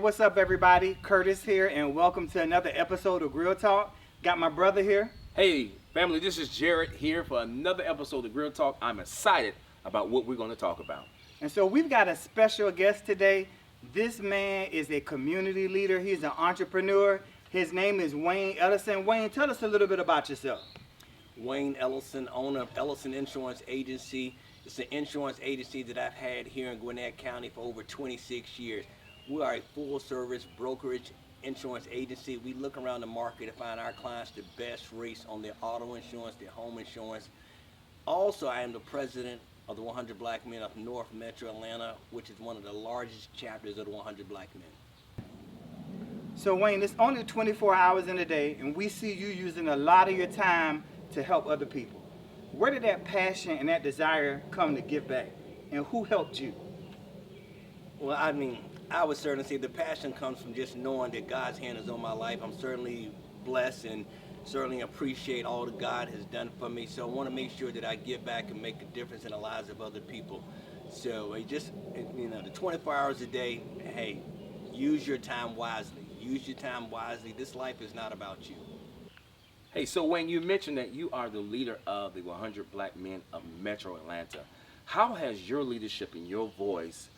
what's up, everybody? Curtis here, and welcome to another episode of Grill Talk. Got my brother here. Hey, family, this is Jared here for another episode of Grill Talk. I'm excited about what we're going to talk about. And so we've got a special guest today. This man is a community leader. He's an entrepreneur. His name is Wayne Ellison. Wayne, tell us a little bit about yourself. Wayne Ellison, owner of Ellison Insurance Agency. It's an insurance agency that I've had here in Gwinnett County for over 26 years. We are a full-service brokerage insurance agency. We look around the market to find our clients the best rates on their auto insurance, their home insurance. Also, I am the president of the 100 Black Men of North Metro Atlanta, which is one of the largest chapters of the 100 Black Men. So Wayne, it's only 24 hours in a day, and we see you using a lot of your time to help other people. Where did that passion and that desire come to give back, and who helped you? Well, I would certainly say the passion comes from just knowing that God's hand is on my life. I'm certainly blessed and certainly appreciate all that God has done for me. So I want to make sure that I give back and make a difference in the lives of other people. So the 24 hours a day, hey, use your time wisely. Use your time wisely. This life is not about you. Hey, so Wayne, you mentioned that you are the leader of the 100 Black Men of Metro Atlanta. How has your leadership and your voice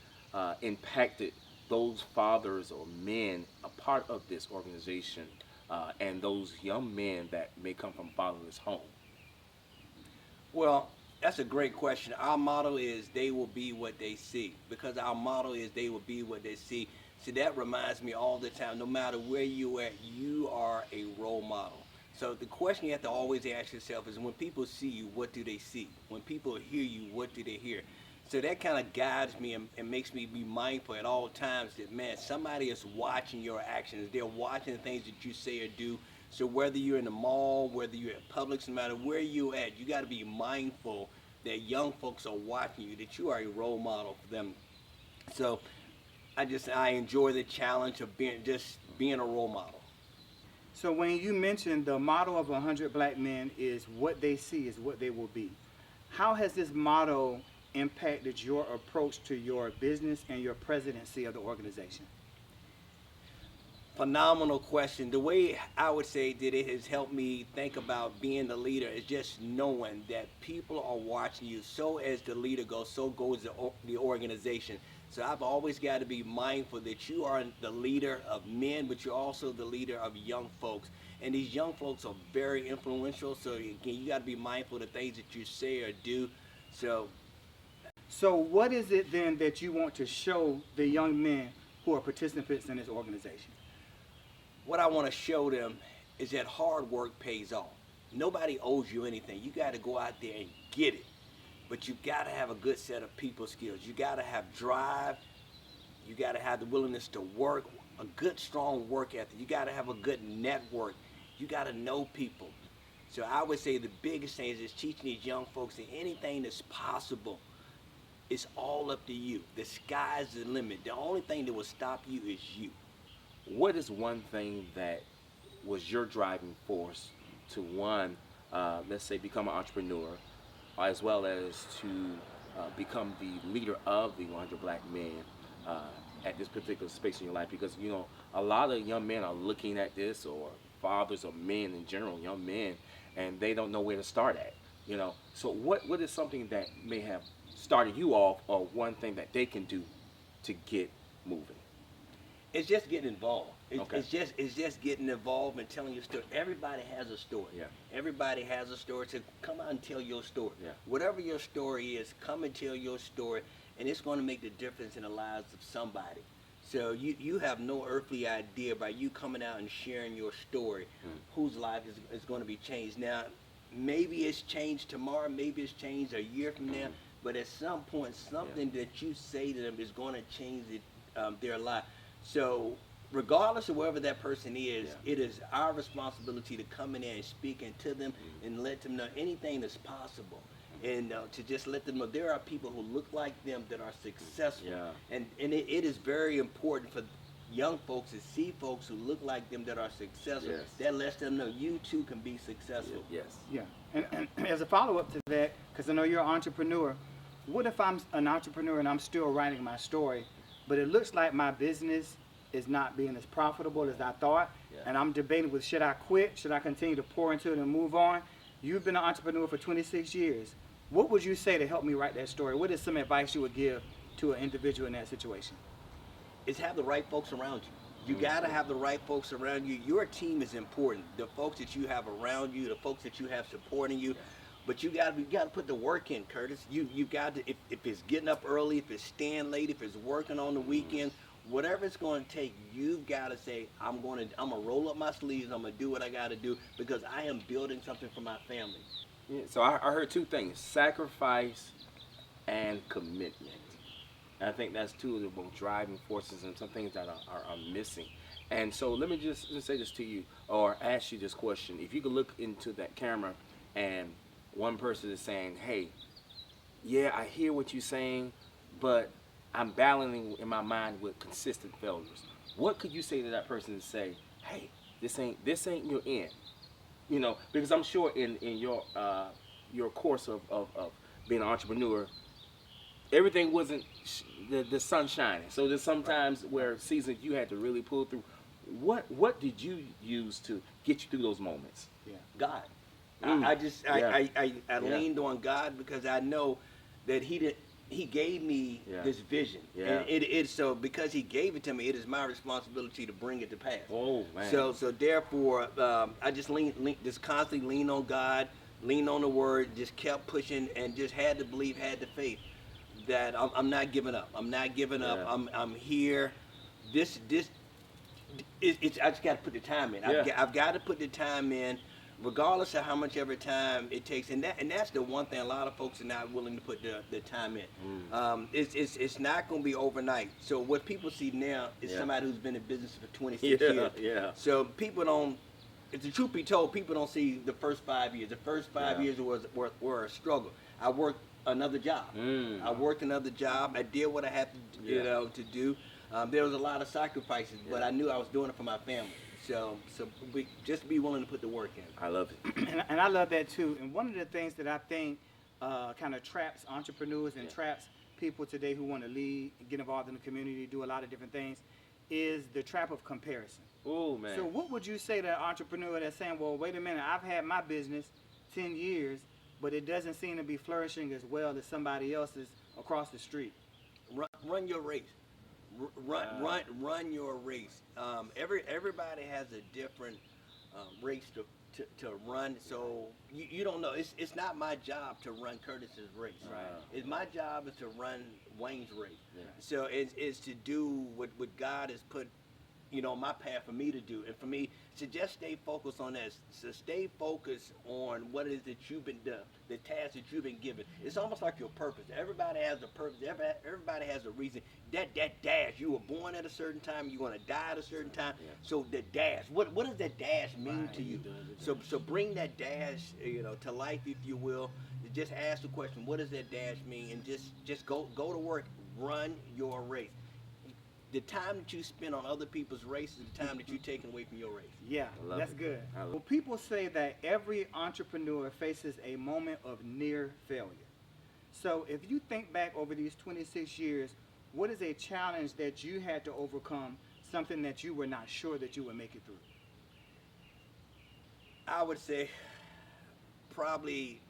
impacted those fathers or men a part of this organization and those young men that may come from fatherless homes? Well, that's a great question. Our motto is they will be what they see, because our motto is they will be what they see. So that reminds me all the time, no matter where you at, you are a role model. So the question you have to always ask yourself is, when people see you, what do they see? When people hear you, what do they hear? So that kind of guides me and makes me be mindful at all times that, man, somebody is watching your actions. They're watching the things that you say or do. So whether you're in the mall, whether you're at Publix, no matter where you at, you got to be mindful that young folks are watching you, that you are a role model for them. So I enjoy the challenge of being a role model. So Wayne, you mentioned the motto of 100 Black Men is what they see is what they will be. How has this motto impacted your approach to your business and your presidency of the organization? Phenomenal question. The way I would say that it has helped me think about being the leader is just knowing that people are watching you. So as the leader goes, so goes the organization. So I've always got to be mindful that you are the leader of men, but you're also the leader of young folks. And these young folks are very influential. So again, you got to be mindful of the things that you say or do. So what is it then that you want to show the young men who are participants in this organization? What I want to show them is that hard work pays off. Nobody owes you anything. You got to go out there and get it. But you got to have a good set of people skills. You got to have drive. You got to have the willingness to work, a good, strong work ethic. You got to have a good network. You got to know people. So I would say the biggest thing is teaching these young folks that anything that's possible, it's all up to you. The sky's the limit. The only thing that will stop you is you. What is one thing that was your driving force to let's say, become an entrepreneur, as well as to become the leader of the 100 Black Men at this particular space in your life? Because, a lot of young men are looking at this, or fathers or men in general, young men, and they don't know where to start at, So what is something that may have started you off, or one thing that they can do to get moving? It's just getting involved. Okay. It's just getting involved and telling your story. Everybody has a story. Yeah. Everybody has a story. So come out and tell your story. Yeah. Whatever your story is, come and tell your story, and it's going to make the difference in the lives of somebody. So you have no earthly idea by you coming out and sharing your story, whose life is going to be changed. Now, maybe it's changed tomorrow, maybe it's changed a year from now, but at some point, something that you say to them is going to change their life. So regardless of wherever that person is, it is our responsibility to come in there and speak into them and let them know anything that's possible. And to just let them know there are people who look like them that are successful. Yeah. And it is very important for young folks to see folks who look like them that are successful. Yes. That lets them know you too can be successful. Yes. Yeah, and as a follow-up to that, because I know you're an entrepreneur, what if I'm an entrepreneur and I'm still writing my story, but it looks like my business is not being as profitable as I thought. Yeah. And I'm debating with, should I quit? Should I continue to pour into it and move on? You've been an entrepreneur for 26 years. What would you say to help me write that story? What is some advice you would give to an individual in that situation? Is have the right folks around you. You got to have the right folks around you. Your team is important. The folks that you have around you, the folks that you have supporting you. But you got to put the work in, Curtis. You got to, if it's getting up early, if it's staying late, if it's working on the weekend, whatever it's going to take, you've got to say, I'm going to roll up my sleeves. I'm going to do what I got to do because I am building something for my family. Yeah, so I heard two things: sacrifice and commitment. And I think that's two of the most driving forces and some things that are missing. And so let me just say this to you, or ask you this question. If you could look into that camera and one person is saying, hey, yeah, I hear what you're saying, but I'm battling in my mind with consistent failures. What could you say to that person and say, hey, this ain't your end? You know, because I'm sure in your course of being an entrepreneur, everything wasn't the sun shining. So there's sometimes where seasons you had to really pull through. What did you use to get you through those moments? Yeah. God. Mm. I leaned on God because I know that He gave me this vision. Yeah. And it so because He gave it to me, it is my responsibility to bring it to pass. Oh man. So therefore, I just just constantly lean on God, lean on the Word, just kept pushing, and just had to believe, had the faith that I'm not giving up. I'm not giving up. I'm here. I just got to put the time in. I've got to put the time in, regardless of how much ever time it takes. And that's the one thing a lot of folks are not willing to put the time in. It's not going to be overnight. So what people see now is somebody who's been in business for 26 years. Yeah. So people don't. If the truth be told, people don't see the first 5 years. The first 5 years were a struggle. I worked another job. I worked another job. I did what I had to, to do. There was a lot of sacrifices, but I knew I was doing it for my family. So just be willing to put the work in. I love it. And I love that too. And one of the things that I think kind of traps entrepreneurs and traps people today who want to lead, get involved in the community, do a lot of different things, is the trap of comparison. Oh man. So what would you say to an entrepreneur that's saying, well, wait a minute, I've had my business 10 years, but it doesn't seem to be flourishing as well as somebody else's across the street? Run your race. Run your race. Everybody has a different race to run. So you don't know. It's not my job to run Curtis's race. Right. It's my job is to run Wayne's race. Yeah. So it's to do what God has put my path for me to do, and for me to just stay focused on that. So stay focused on what it is that you've been done, the task that you've been given. It's almost like your purpose. Everybody has a purpose. Everybody has a reason. That dash. You were born at a certain time. You're gonna die at a certain time. Yeah. So the dash. What does that dash mean to you? So bring that dash, to life, if you will. Just ask the question. What does that dash mean? And just go to work. Run your race. The time that you spend on other people's race is the time that you're taking away from your race. Yeah, that's good. Well, people say that every entrepreneur faces a moment of near failure. So if you think back over these 26 years, what is a challenge that you had to overcome, something that you were not sure that you would make it through? I would say probably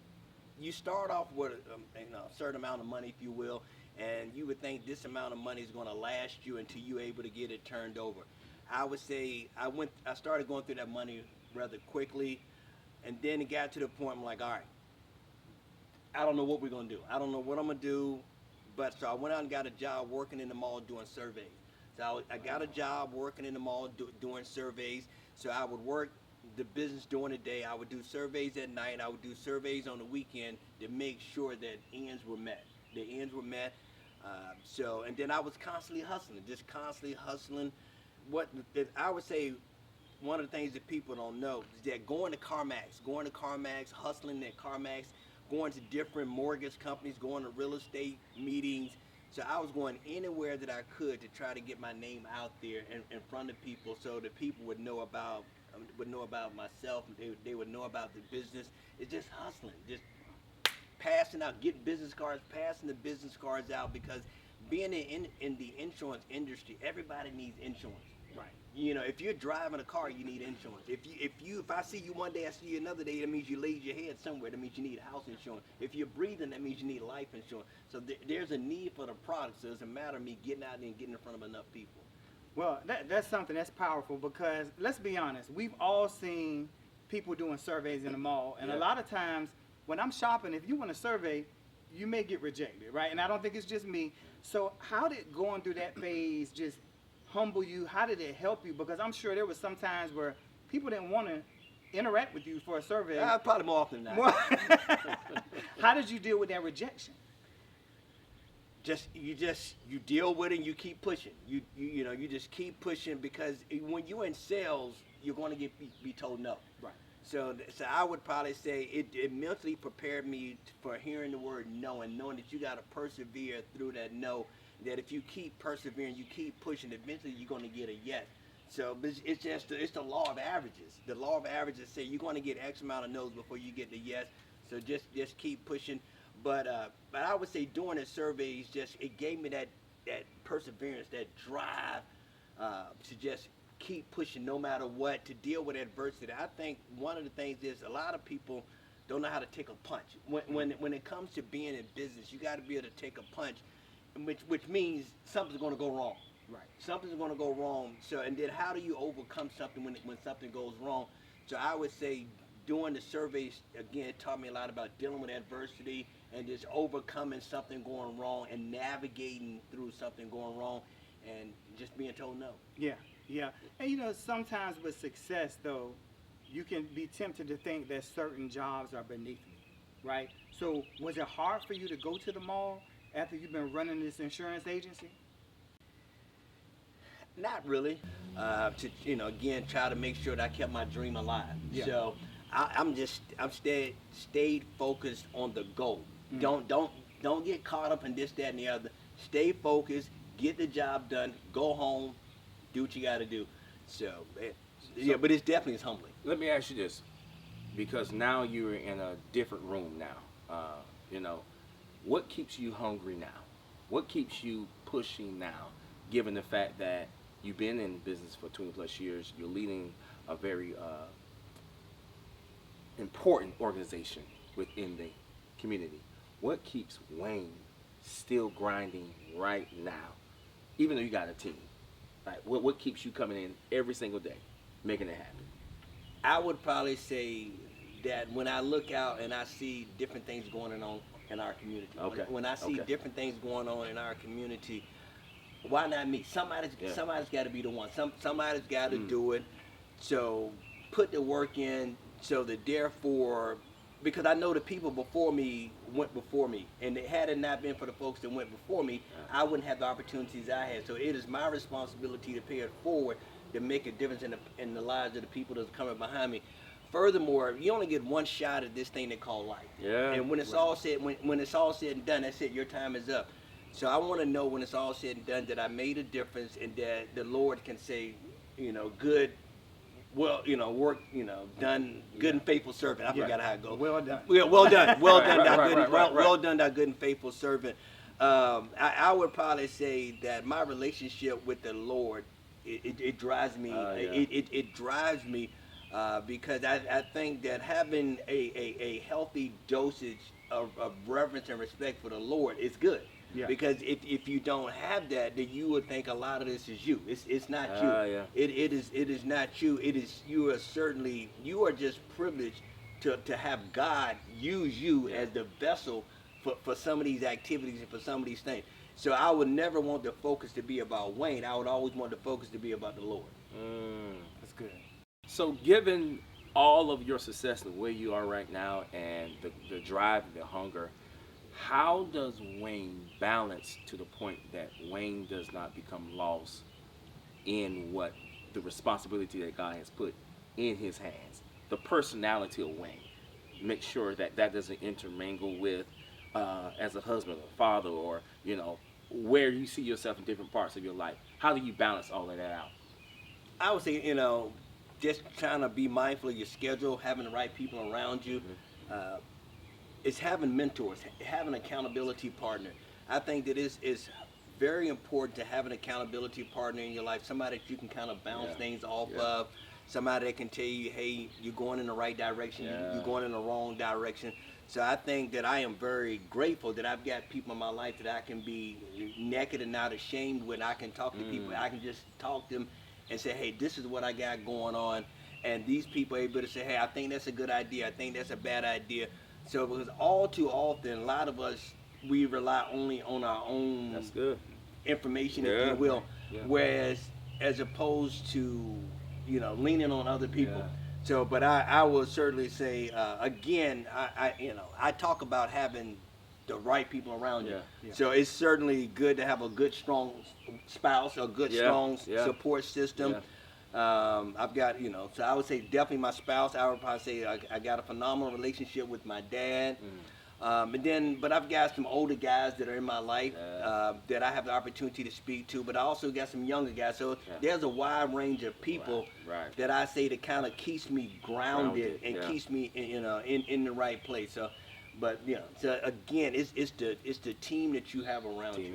you start off with a certain amount of money, if you will, and you would think this amount of money is going to last you until you're able to get it turned over. I would say I started going through that money rather quickly, and then it got to the point I'm like, all right, I don't know what we're going to do. I don't know what I'm going to do, but so I went out and got a job working in the mall doing surveys. So I got a job working in the mall doing surveys, so I would work the business during the day. I would do surveys at night. I would do surveys on the weekend to make sure that ends were met. The ends were met. And then I was constantly hustling. What I would say, one of the things that people don't know is that going to CarMax, hustling at CarMax, going to different mortgage companies, going to real estate meetings. So I was going anywhere that I could to try to get my name out there in front of people, so that people would know about myself. They would know about the business. It's just hustling, just passing out, getting business cards, passing the business cards out, because being in the insurance industry, everybody needs insurance. Right. You know, if you're driving a car, you need insurance. If I see you one day, I see you another day, that means you laid your head somewhere. That means you need house insurance. If you're breathing, that means you need life insurance. So there's a need for the product. So it's a matter of me getting out there and getting in front of enough people. Well, that's something that's powerful because let's be honest, we've all seen people doing surveys in the mall, and a Yeah. lot of times when I'm shopping, if you want a survey, you may get rejected, right? And I don't think it's just me. So how did going through that phase just humble you? How did it help you? Because I'm sure there was some times where people didn't want to interact with you for a survey. Probably more often than not. How did you deal with that rejection? You deal with it and you keep pushing. You know, you just keep pushing because when you're in sales, you're going to be told no. Right. So I would probably say it mentally prepared me for hearing the word no and knowing that you got to persevere through that no. That if you keep persevering, you keep pushing, eventually you're going to get a yes. So it's just it's the law of averages. The law of averages say you're going to get X amount of no's before you get the yes. So just keep pushing. But I would say doing the surveys it gave me that perseverance, that drive to just keep pushing no matter what, to deal with adversity. I think one of the things is a lot of people don't know how to take a punch. When it comes to being in business, you got to be able to take a punch, which means something's going to go wrong. Right. Something's going to go wrong. So and then how do you overcome something when something goes wrong? So I would say doing the surveys again taught me a lot about dealing with adversity and just overcoming something going wrong and navigating through something going wrong and just being told no. Yeah, yeah. And you know, sometimes with success though, you can be tempted to think that certain jobs are beneath you, right? So was it hard for you to go to the mall after you've been running this insurance agency? Not really. To again, try to make sure that I kept my dream alive. Yeah. So I'm stayed focused on the goal. Don't get caught up in this, that, and the other. Stay focused. Get the job done. Go home. Do what you got to do. So but it's definitely humbling. Let me ask you this, because now you're in a different room now. What keeps you hungry now? What keeps you pushing now, given the fact that you've been in business for 20 plus years, you're leading a very important organization within the community. What keeps Wayne still grinding right now, even though you got a team? Right? What keeps you coming in every single day, making it happen? I would probably say that when I look out and I see different things going on in our community, Okay. when I see Okay. different things going on in our community, why not me? Somebody's got to be the one. Somebody's got to do it. So put the work in. So that therefore, because I know the people before me went before me, and had it not been for the folks that went before me, I wouldn't have the opportunities I had. So it is my responsibility to pay it forward to make a difference in the lives of the people that are coming behind me. Furthermore, you only get one shot at this thing they call life. Yeah. And when it's all said, when it's all said and done, that's it. Your time is up. So I want to know when it's all said and done that I made a difference, and that the Lord can say, good. Well, work, done, good and faithful servant. I forgot how it goes. Well done. Yeah, well done. Well done, thou Right, good, right, right, well done, thou good and faithful servant. I would probably say that my relationship with the Lord, it drives me. It drives me because I think that having a healthy dosage of reverence and respect for the Lord is good. Yeah. Because if you don't have that, then you would think a lot of this is you. It's not you. Yeah. It is not you. You are just privileged to have God use you as the vessel for some of these activities and for some of these things. So I would never want the focus to be about Wayne. I would always want the focus to be about the Lord. That's good. So given all of your success and where you are right now and the drive and the hunger, how does Wayne balance to the point that Wayne does not become lost in what the responsibility that God has put in his hands? The personality of Wayne. Make sure that doesn't intermingle with as a husband or father, or where you see yourself in different parts of your life. How do you balance all of that out? I would say, just trying to be mindful of your schedule, having the right people around you. It's having mentors, having an accountability partner. I think that is very important to have an accountability partner in your life, somebody that you can kind of bounce things off of, somebody that can tell you, hey, you're going in the right direction, you're going in the wrong direction. So I think that I am very grateful that I've got people in my life that I can be naked and not ashamed when I can talk to people. I can just talk to them and say, hey, this is what I got going on. And these people are able to say, hey, I think that's a good idea. I think that's a bad idea. So because all too often, a lot of us, we rely only on our own That's good. information, if you will, whereas as opposed to, leaning on other people. So, but I will certainly say, again, I talk about having the right people around you. So it's certainly good to have a good, strong spouse, a good, strong support system. I've got, so I would say definitely my spouse. I would probably say I got a phenomenal relationship with my dad. But I've got some older guys that are in my life that I have the opportunity to speak to, but I also got some younger guys. So there's a wide range of people that I say that kind of keeps me grounded and keeps me in the right place. So, but so again, it's the team that you have around you.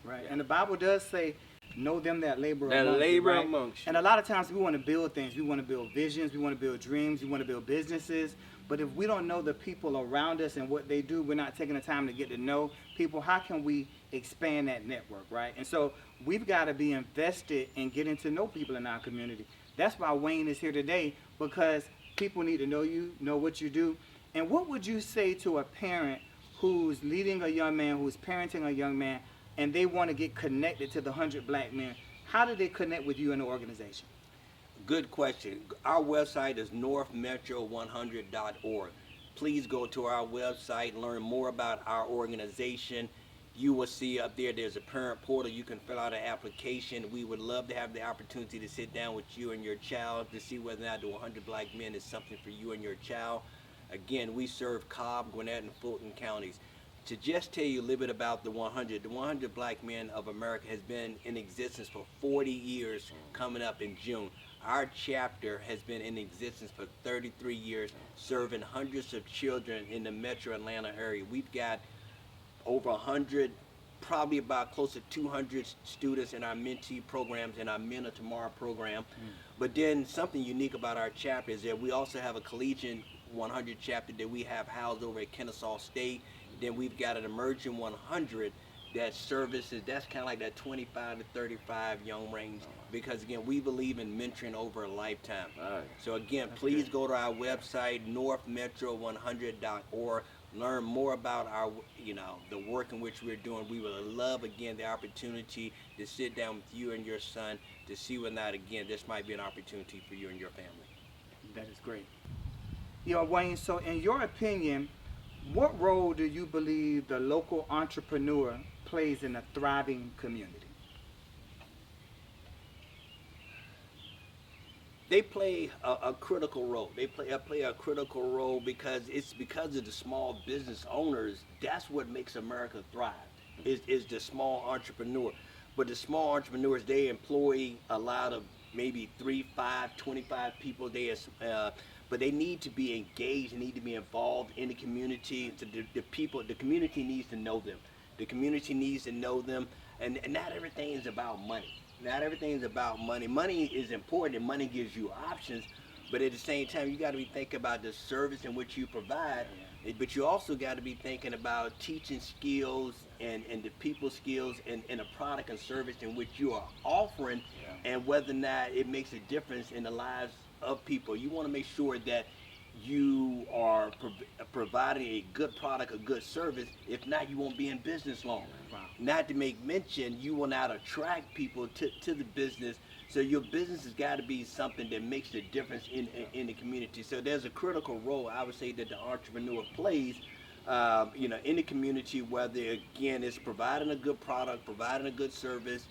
Right. And the Bible does say, know them that labor That amongst labor you, right? amongst you. And a lot of times we want to build things. We want to build visions. We want to build dreams. We want to build businesses. But if we don't know the people around us and what they do, we're not taking the time to get to know people, how can we expand that network, right? And so we've got to be invested in getting to know people in our community. That's why Wayne is here today, because people need to know you, know what you do. And what would you say to a parent who's leading a young man, who's parenting a young man, and they want to get connected to the 100 Black Men? How do they connect with you in the organization? Good question. Our website is northmetro100.org. Please go to our website, learn more about our organization. You will see up there's a parent portal. You can fill out an application. We would love to have the opportunity to sit down with you and your child to see whether or not the 100 Black Men is something for you and your child. Again, we serve Cobb, Gwinnett, and Fulton counties. To just tell you a little bit about the 100 Black Men of America has been in existence for 40 years coming up in June. Our chapter has been in existence for 33 years, serving hundreds of children in the metro Atlanta area. We've got over 100, probably about close to 200 students in our mentee programs and our Men of Tomorrow program. But then something unique about our chapter is that we also have a collegiate 100 chapter that we have housed over at Kennesaw State. Then we've got an emerging 100 that services, that's kind of like that 25 to 35 young range, because again, we believe in mentoring over a lifetime. So again, please go to our website, northmetro100.org, learn more about our, the work in which we're doing. We would love, again, the opportunity to sit down with you and your son to see whether or not, again, this might be an opportunity for you and your family. That is great. Wayne, so in your opinion, what role do you believe the local entrepreneur plays in a thriving community? They play a critical role. They play a critical role because it's because of the small business owners. That's what makes America thrive, is the small entrepreneur. But the small entrepreneurs, they employ a lot of maybe 3, 5, 25 people. But they need to be engaged, they need to be involved in the community. So the community needs to know them. The community needs to know them, and not everything is about money. Not everything is about money. Money is important, and money gives you options, but at the same time, you got to be thinking about the service in which you provide, but you also got to be thinking about teaching skills and the people skills and a product and service in which you are offering, and whether or not it makes a difference in the lives of people. You want to make sure that you are providing a good product, a good service. If not, you won't be in business long. Not to make mention, you will not attract people to the business. So your business has got to be something that makes a difference in the community. So there's a critical role, I would say, that the entrepreneur plays in the community, whether, again, it's providing a good product, providing a good service,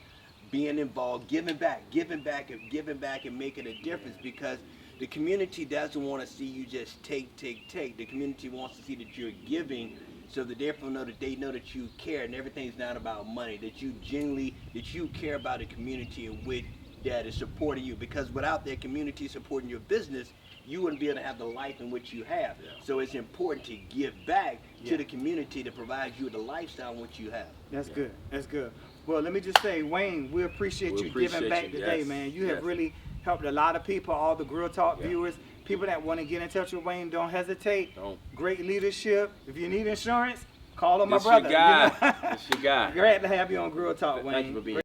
being involved, giving back and making a difference, because the community doesn't want to see you just take. The community wants to see that you're giving, so that therefore they know that you care, and everything's not about money, that you care about the community in which that is supporting you, because without that community supporting your business, you wouldn't be able to have the life in which you have. Yeah. So it's important to give back Yeah. to the community that provides you the lifestyle in which you have. That's good. That's good. Well, let me just say, Wayne, we appreciate you giving appreciate back you. today, Yes. man. You have Yes. really helped a lot of people, all the Grill Talk Yeah. viewers, people that want to get in touch with Wayne, don't hesitate. Don't. Great leadership. If you need insurance, call on my This brother. your guy. You know? This your guy. Glad to have you on Grill Talk, Wayne. Thank you for being